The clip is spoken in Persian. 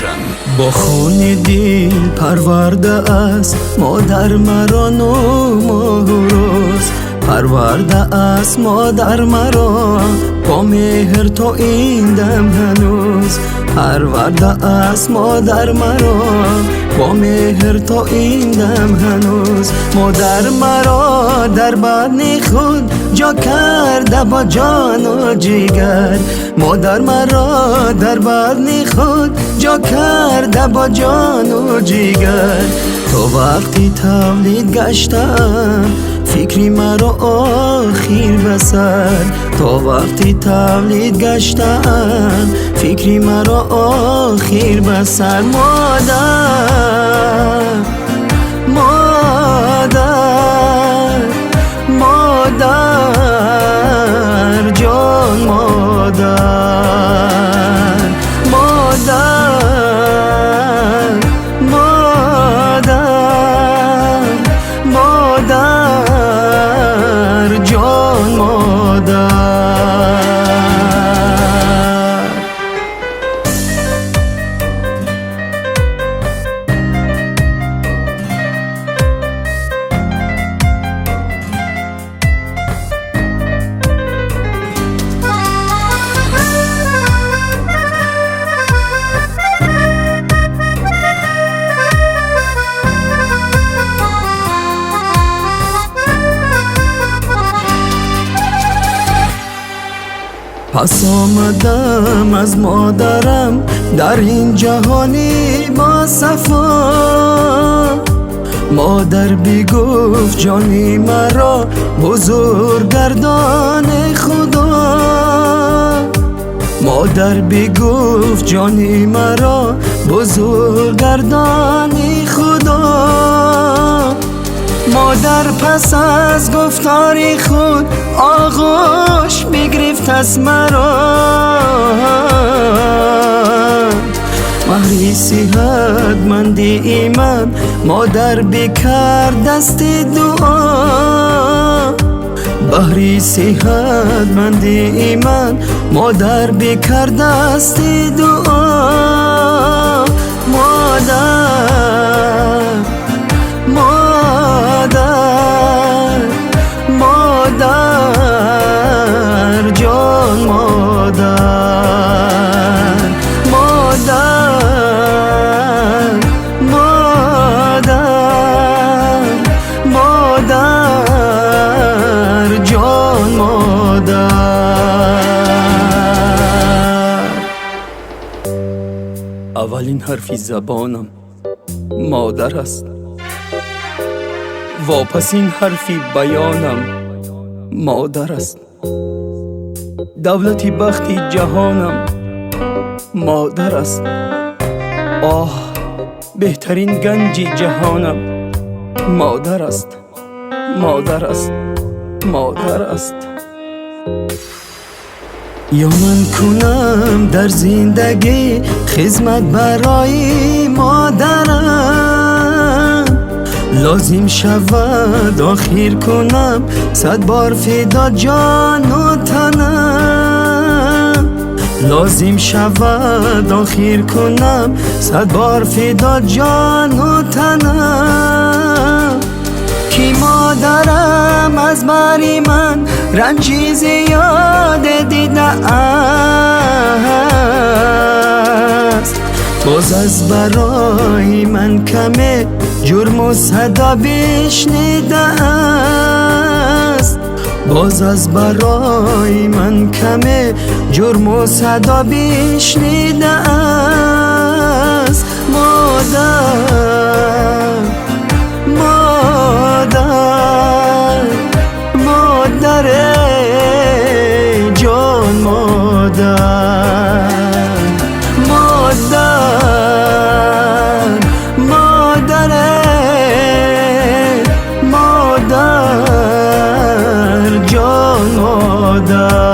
روشن. با خون دل پرورده است مادر مرا نام و روز، پرورده است مادر مرا با مهر تا این دم هنوز، پرورده است مادر مرا با مهر تا این دم هنوز. مادر مرا در بدن خود جا کرده با جان و جگر، مادر مرا در بدن خود جا کرده با جان و جگر. تا وقتی تولید گشتم فکری مرا آخیر بسر، تا وقتی تولید گشتم فکری مرا آخیر بسر. مادر مادر مادر جان، مادر مادر مادر مادر جان، مادر. پس آمدم از مادرم در این جهانی با صفا، مادر بی گفت جانی مرا بزرگ گردان خدا، مادر بی گفت جانی مرا بزرگ گردان خدا. مادر پس از گفتاری خود آغوش بگرفت از مرا، مهری صحتمندی من مادر بکرد دست دعا، بهری صحتمندی من مادر بکرد دست دعا. مادر مادر مادر جان، مادر مادر مادر مادر جان، مادر. اولین حرفی زبانم مادر است، واپسین حرفی بیانم مادر است، دولتی بختی جهانم مادر است. آه بهترین گنج جهانم مادر است، مادر است، مادر است. یا من کنم در زندگی خدمت برای مادرم، لازم شود آخر کنم 100 بار فدا جان و تنم، لازم شود آخر کنم 100 بار فدا جان و تنم. کی مادرم از بری من رنجی زیاد دیده است، باز از برای من کمه جرم و صدا بشنیده است، باز از برای من کمه جرم و صدا بشنیده است. مادر مادر مادر جان، مادر مادر مادر مادر جان، مادر.